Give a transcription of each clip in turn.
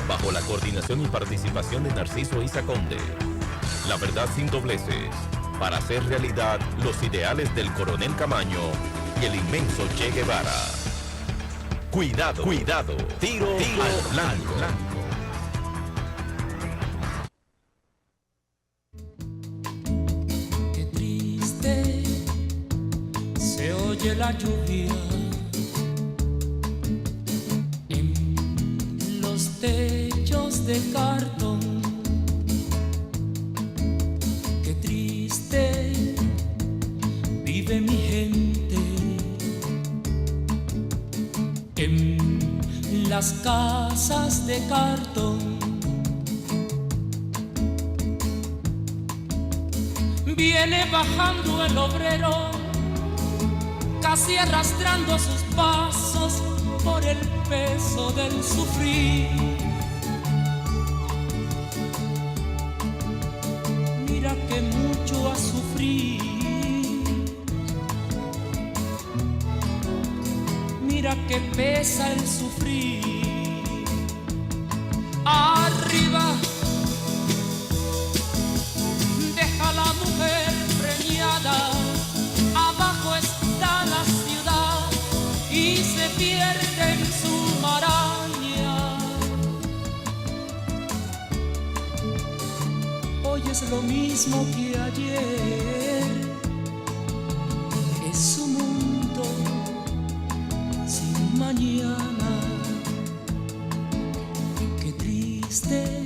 bajo la coordinación y participación de Narciso Isa Conde. La verdad sin dobleces, para hacer realidad los ideales del Coronel Camaño y el inmenso Che Guevara. Cuidado, cuidado, tiro al blanco. Qué triste se oye la lluvia en los techos de cartón. Qué triste vive mi gente en las casas de cartón. Viene bajando el obrero, casi arrastrando sus pasos por el peso del sufrir. Mira que mucho ha sufrido, mira que pesa el sufrir. Arriba deja la mujer preñada, abajo está la ciudad y se pierde en su maraña. Hoy es lo mismo que ayer, es un mundo sin mañana. Qué triste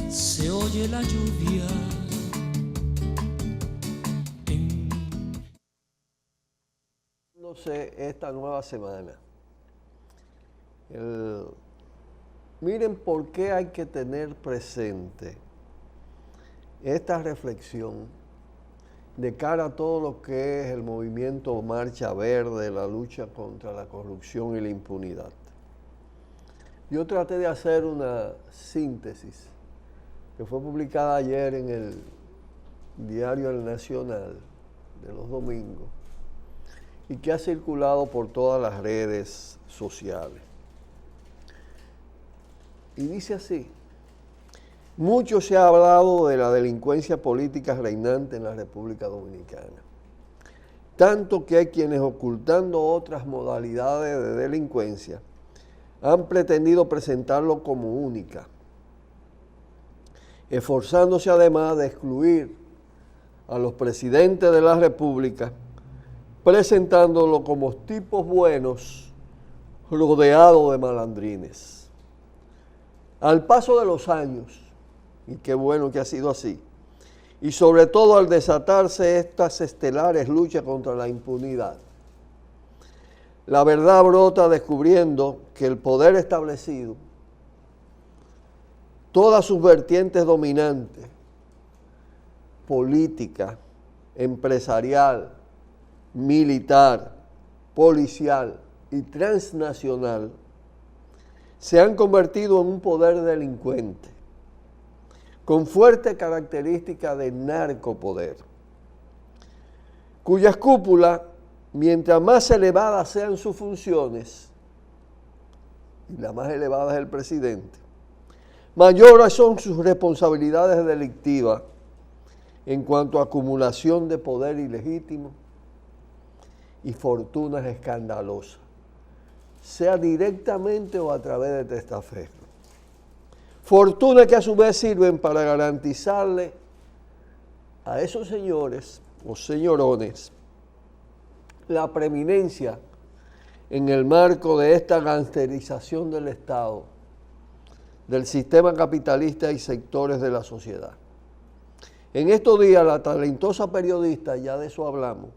se oye la lluvia. Esta nueva semana. Miren por qué hay que tener presente esta reflexión de cara a todo lo que es el movimiento Marcha Verde, la lucha contra la corrupción y la impunidad. Yo traté de hacer una síntesis que fue publicada ayer en el diario El Nacional de los domingos y que ha circulado por todas las redes sociales. Y dice así: mucho se ha hablado de la delincuencia política reinante en la República Dominicana, tanto que hay quienes, ocultando otras modalidades de delincuencia, han pretendido presentarlo como única, esforzándose además de excluir a los presidentes de la República, presentándolo como tipos buenos rodeados de malandrines. Al paso de los años, y qué bueno que ha sido así, y sobre todo al desatarse estas estelares luchas contra la impunidad, la verdad brota descubriendo que el poder establecido, todas sus vertientes dominantes, política, empresarial, militar, policial y transnacional, se han convertido en un poder delincuente, con fuerte característica de narcopoder, cuyas cúpulas, mientras más elevadas sean sus funciones, y la más elevada es el presidente, mayores son sus responsabilidades delictivas en cuanto a acumulación de poder ilegítimo y fortunas escandalosas, sea directamente o a través de testaferros. Fortunas que a su vez sirven para garantizarle a esos señores o señorones la preeminencia en el marco de esta gangsterización del Estado, del sistema capitalista y sectores de la sociedad. En estos días la talentosa periodista, ya de eso hablamos,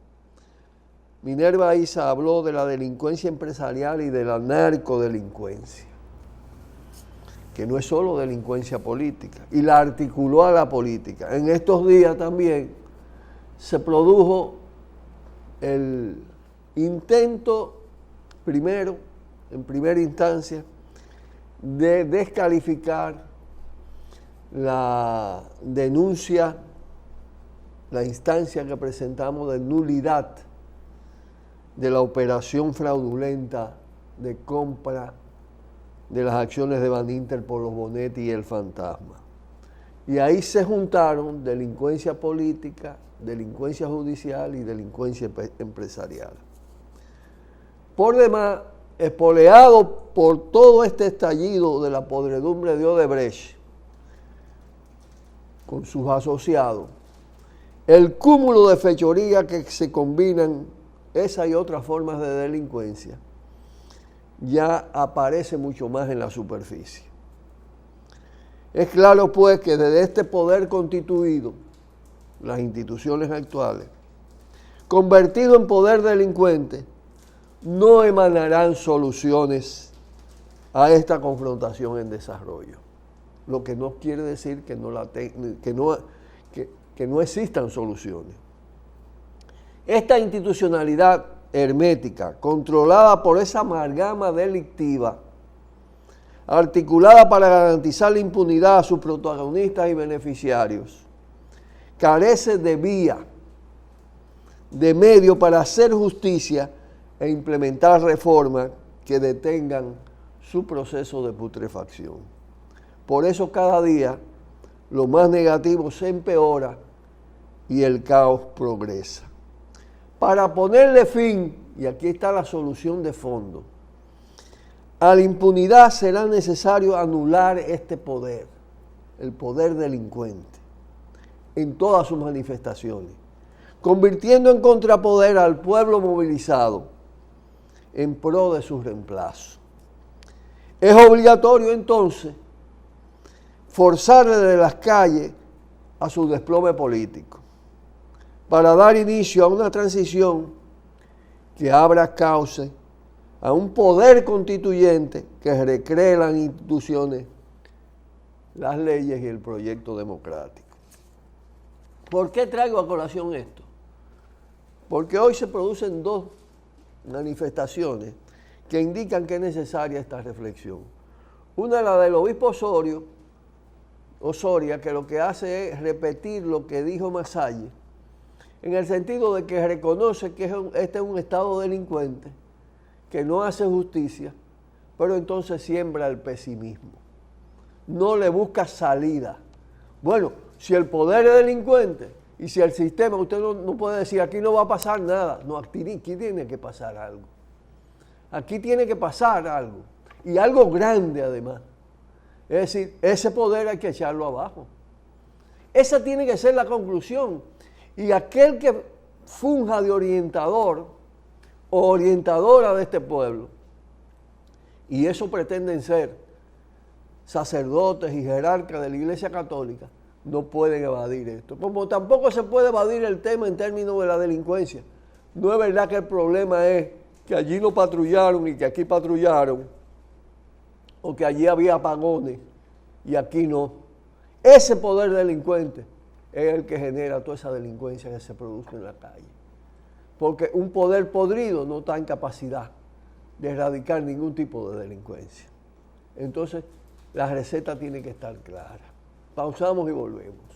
Minerva Isa, habló de la delincuencia empresarial y de la narcodelincuencia, que no es solo delincuencia política, y la articuló a la política. En estos días también se produjo el intento, primero, en primera instancia, de descalificar la denuncia, la instancia que presentamos de nulidad de la operación fraudulenta de compra de las acciones de Baninter por los Bonetti y el Fantasma. Y ahí se juntaron delincuencia política, delincuencia judicial y delincuencia empresarial. Por demás, espoleado por todo este estallido de la podredumbre de Odebrecht con sus asociados, el cúmulo de fechoría que se combinan esa y otras formas de delincuencia ya aparece mucho más en la superficie. Es claro, pues, que desde este poder constituido, las instituciones actuales, convertido en poder delincuente, no emanarán soluciones a esta confrontación en desarrollo. Lo que no quiere decir que no existan soluciones. Esta institucionalidad hermética, controlada por esa amalgama delictiva, articulada para garantizar la impunidad a sus protagonistas y beneficiarios, carece de vía, de medio para hacer justicia e implementar reformas que detengan su proceso de putrefacción. Por eso cada día lo más negativo se empeora y el caos progresa. Para ponerle fin, y aquí está la solución de fondo, a la impunidad será necesario anular este poder, el poder delincuente, en todas sus manifestaciones, convirtiendo en contrapoder al pueblo movilizado en pro de su reemplazo. Es obligatorio entonces forzar desde las calles a su desplome político, para dar inicio a una transición que abra cauce a un poder constituyente que recree las instituciones, las leyes y el proyecto democrático. ¿Por qué traigo a colación esto? Porque hoy se producen dos manifestaciones que indican que es necesaria esta reflexión. Una es la del obispo Osoria, que lo que hace es repetir lo que dijo Masalle, en el sentido de que reconoce que este es un Estado delincuente, que no hace justicia, pero entonces siembra el pesimismo. No le busca salida. Bueno, si el poder es delincuente y si el sistema, usted no puede decir aquí no va a pasar nada. No, aquí tiene que pasar algo. Aquí tiene que pasar algo. Y algo grande además. Es decir, ese poder hay que echarlo abajo. Esa tiene que ser la conclusión. Y aquel que funja de orientador o orientadora de este pueblo, y eso pretenden ser sacerdotes y jerarcas de la Iglesia Católica, no pueden evadir esto. Como tampoco se puede evadir el tema en términos de la delincuencia. No es verdad que el problema es que allí no patrullaron y que aquí patrullaron, o que allí había apagones y aquí no. Ese poder delincuente es el que genera toda esa delincuencia que se produce en la calle. Porque un poder podrido no está en capacidad de erradicar ningún tipo de delincuencia. Entonces, la receta tiene que estar clara. Pausamos y volvemos.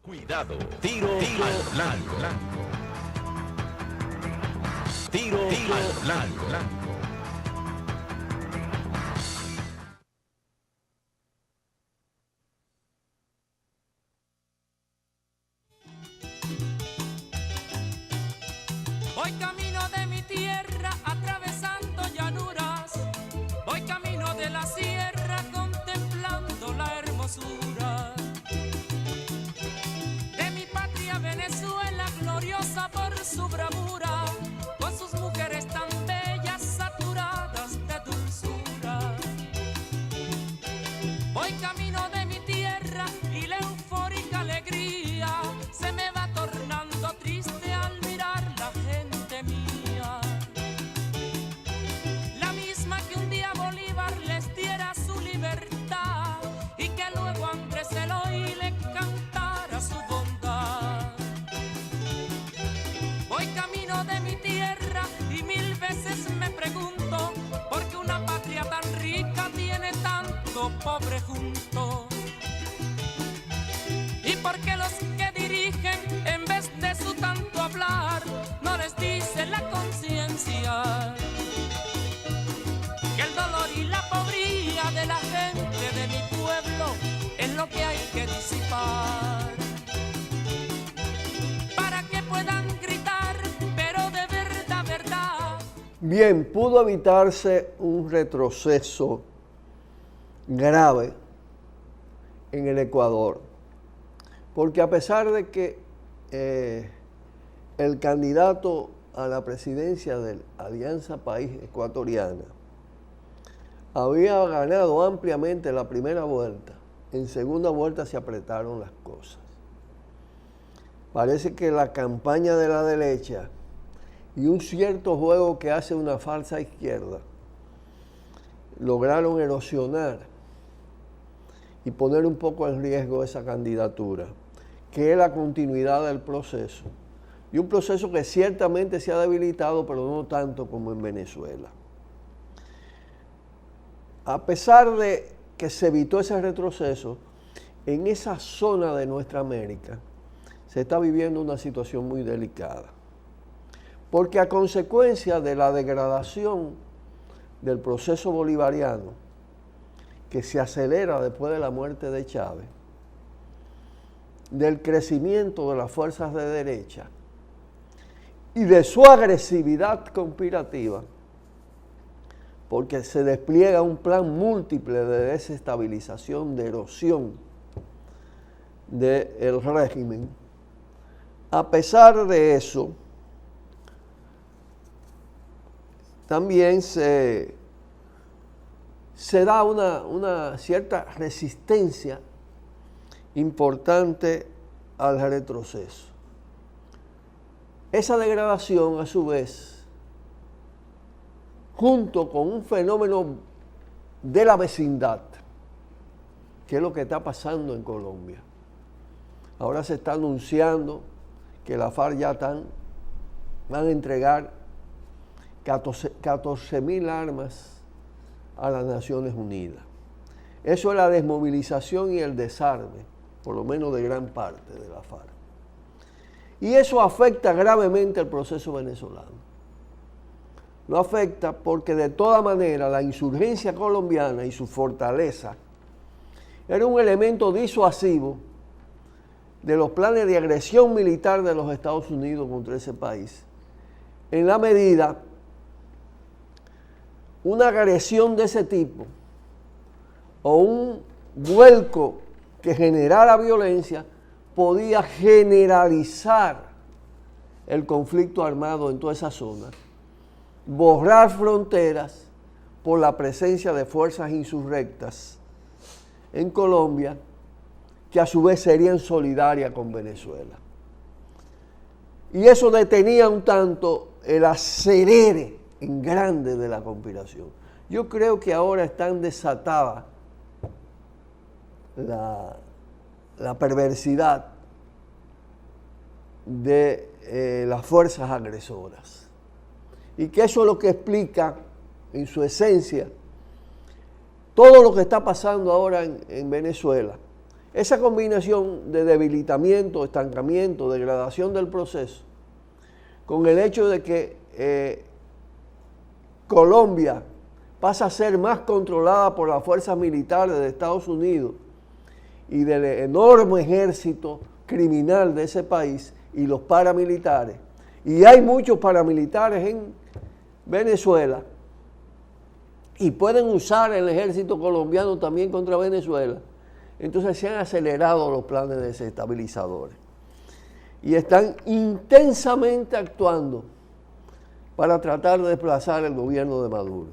Cuidado, tiro al blanco. Tiro al blanco. Voy camino de mi tierra, atravesando llanuras. Voy camino de la sierra, contemplando la hermosura de mi patria Venezuela, gloriosa por su bravura, con sus mujeres tan bellas, saturadas de dulzura. Voy camino de mi tierra y la eufórica alegría se me va tornando triste al mirar la gente mía. La misma que un día Bolívar les diera su libertad y que luego Andrés Eloy le cantara su bondad. Voy camino de mi tierra y mil veces me pregunto por qué una patria tan rica tiene tanto pobre junto. Y por qué los que dirigen, en vez de su tanto hablar, no les dice la conciencia que el dolor y la lo que hay que disipar, para que puedan gritar, pero de verdad, verdad. Bien, pudo evitarse un retroceso grave en el Ecuador, porque a pesar de que el candidato a la presidencia de la Alianza País Ecuatoriana había ganado ampliamente la primera vuelta, en segunda vuelta se apretaron las cosas. Parece que la campaña de la derecha y un cierto juego que hace una falsa izquierda lograron erosionar y poner un poco en riesgo esa candidatura, que es la continuidad del proceso. Y un proceso que ciertamente se ha debilitado, pero no tanto como en Venezuela. A pesar de que se evitó ese retroceso, en esa zona de nuestra América se está viviendo una situación muy delicada. Porque a consecuencia de la degradación del proceso bolivariano, que se acelera después de la muerte de Chávez, del crecimiento de las fuerzas de derecha y de su agresividad conspirativa, porque se despliega un plan múltiple de desestabilización, de erosión del régimen. A pesar de eso, también se da una cierta resistencia importante al retroceso. Esa degradación, a su vez, junto con un fenómeno de la vecindad, que es lo que está pasando en Colombia. Ahora se está anunciando que la FARC ya van a entregar 14.000 armas a las Naciones Unidas. Eso es la desmovilización y el desarme, por lo menos de gran parte de la FARC. Y eso afecta gravemente al proceso venezolano. Lo afecta porque de toda manera la insurgencia colombiana y su fortaleza era un elemento disuasivo de los planes de agresión militar de los Estados Unidos contra ese país, en la medida una agresión de ese tipo o un vuelco que generara violencia podía generalizar el conflicto armado en toda esa zona, borrar fronteras por la presencia de fuerzas insurrectas en Colombia, que a su vez serían solidarias con Venezuela. Y eso detenía un tanto el acelere en grande de la conspiración. Yo creo que ahora están desatada la perversidad de las fuerzas agresoras. Y que eso es lo que explica, en su esencia, todo lo que está pasando ahora en Venezuela. Esa combinación de debilitamiento, estancamiento, degradación del proceso, con el hecho de que Colombia pasa a ser más controlada por las fuerzas militares de Estados Unidos y del enorme ejército criminal de ese país y los paramilitares. Y hay muchos paramilitares en Venezuela y pueden usar el ejército colombiano también contra Venezuela. Entonces se han acelerado los planes desestabilizadores y están intensamente actuando para tratar de desplazar el gobierno de Maduro.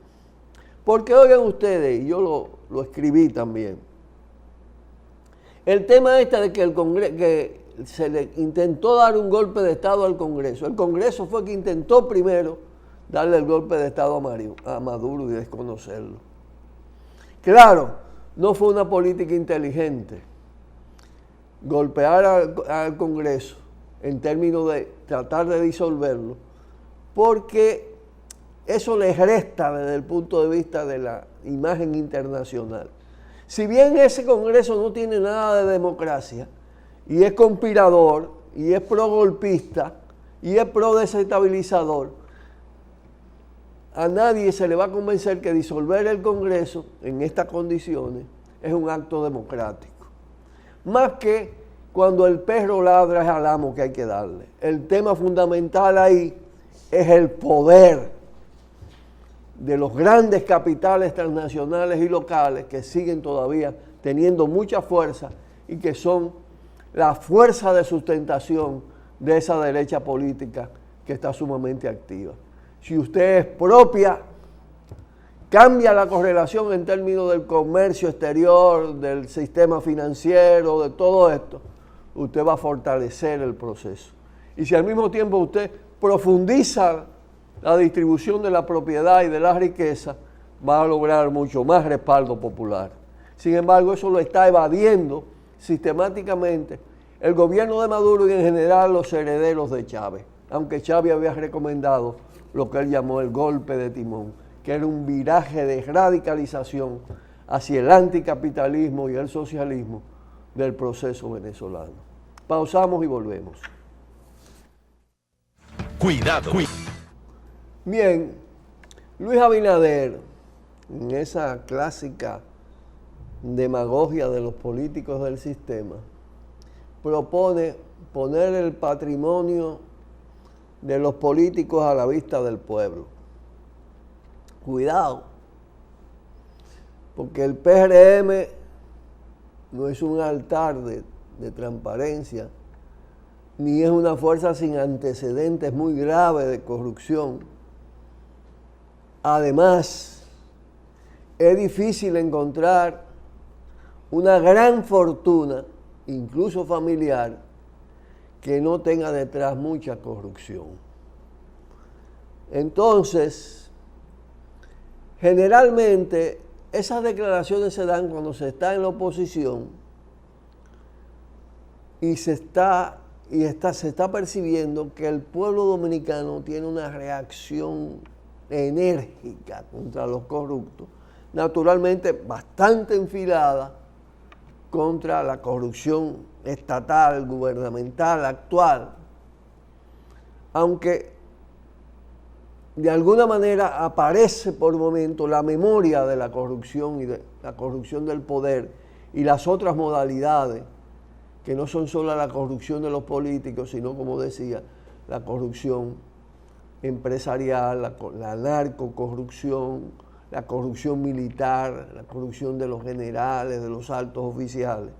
Porque oigan ustedes, y yo lo escribí también, el tema de que se le intentó dar un golpe de Estado al Congreso. El Congreso fue que intentó primero darle el golpe de Estado a Maduro y desconocerlo. Claro, no fue una política inteligente golpear al Congreso en términos de tratar de disolverlo, porque eso les resta desde el punto de vista de la imagen internacional. Si bien ese Congreso no tiene nada de democracia, y es conspirador, y es pro-golpista, y es pro-desestabilizador, a nadie se le va a convencer que disolver el Congreso en estas condiciones es un acto democrático. más que cuando el perro ladra es al amo que hay que darle. El tema fundamental ahí es el poder de los grandes capitales transnacionales y locales que siguen todavía teniendo mucha fuerza y que son la fuerza de sustentación de esa derecha política que está sumamente activa. Si usted es propia, cambia la correlación en términos del comercio exterior, del sistema financiero, de todo esto, usted va a fortalecer el proceso. Y si al mismo tiempo usted profundiza la distribución de la propiedad y de la riqueza, va a lograr mucho más respaldo popular. Sin embargo, eso lo está evadiendo sistemáticamente el gobierno de Maduro y en general los herederos de Chávez, aunque Chávez había recomendado lo que él llamó el golpe de timón, que era un viraje de radicalización hacia el anticapitalismo y el socialismo del proceso venezolano. Pausamos y volvemos. Cuidado. Bien, Luis Abinader, en esa clásica demagogia de los políticos del sistema, propone poner el patrimonio de los políticos a la vista del pueblo. Cuidado, porque el PRM no es un altar de transparencia, ni es una fuerza sin antecedentes muy graves de corrupción. Además, es difícil encontrar una gran fortuna, incluso familiar, que no tenga detrás mucha corrupción. Entonces, generalmente esas declaraciones se dan cuando se está en la oposición y se está percibiendo que el pueblo dominicano tiene una reacción enérgica contra los corruptos, naturalmente bastante enfilada contra la corrupción estatal, gubernamental, actual, aunque de alguna manera aparece por momento la memoria de la corrupción y de la corrupción del poder y las otras modalidades, que no son solo la corrupción de los políticos, sino, como decía, la corrupción empresarial, la narcocorrupción, la corrupción militar, la corrupción de los generales, de los altos oficiales.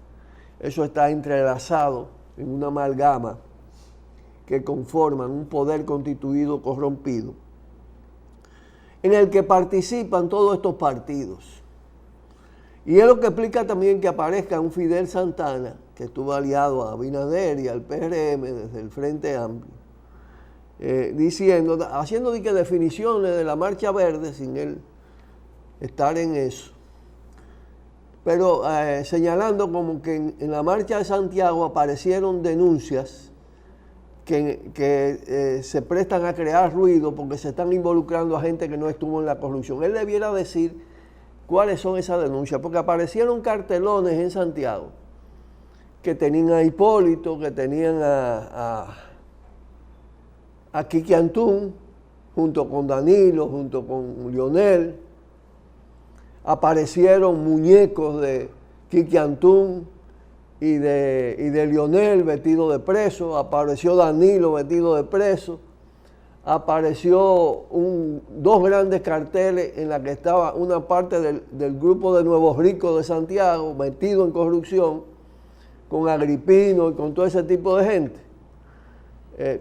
Eso está entrelazado en una amalgama que conforman un poder constituido corrompido, en el que participan todos estos partidos. Y es lo que explica también que aparezca un Fidel Santana, que estuvo aliado a Abinader y al PRM desde el Frente Amplio, haciendo definiciones de la Marcha Verde sin él estar en eso, pero señalando como que en la Marcha de Santiago aparecieron denuncias que se prestan a crear ruido porque se están involucrando a gente que no estuvo en la corrupción. Él debiera decir cuáles son esas denuncias, porque aparecieron cartelones en Santiago que tenían a Hipólito, que tenían a Kiki Antún, junto con Danilo, junto con Lionel. Aparecieron muñecos de Kiki Antún y de Lionel vestido de preso, apareció Danilo vestido de preso, apareció dos grandes carteles en la que estaba una parte del grupo de Nuevos Ricos de Santiago metido en corrupción, con Agripino y con todo ese tipo de gente.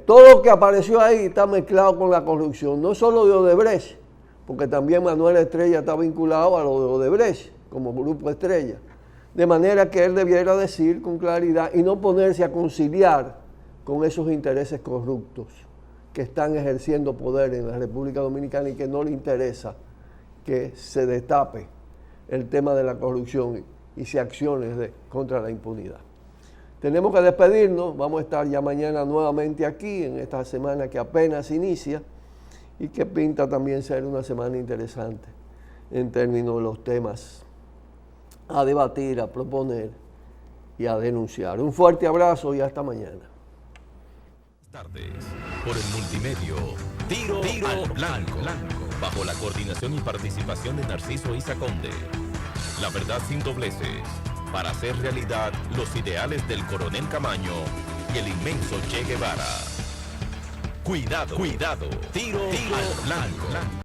Todo lo que apareció ahí está mezclado con la corrupción, no solo de Odebrecht, porque también Manuel Estrella está vinculado a lo de Odebrecht como grupo Estrella. De manera que él debiera decir con claridad y no ponerse a conciliar con esos intereses corruptos que están ejerciendo poder en la República Dominicana y que no le interesa que se destape el tema de la corrupción y se acciones contra la impunidad. Tenemos que despedirnos, vamos a estar ya mañana nuevamente aquí en esta semana que apenas inicia y que pinta también ser una semana interesante en términos de los temas a debatir, a proponer y a denunciar. Un fuerte abrazo y hasta mañana. Tardes por el multimedio Tiro al Blanco, bajo la coordinación y participación de Narciso Isa Conde. La verdad sin dobleces. para hacer realidad los ideales del coronel Camaño y el inmenso Che Guevara. Cuidado, cuidado, tiro al blanco.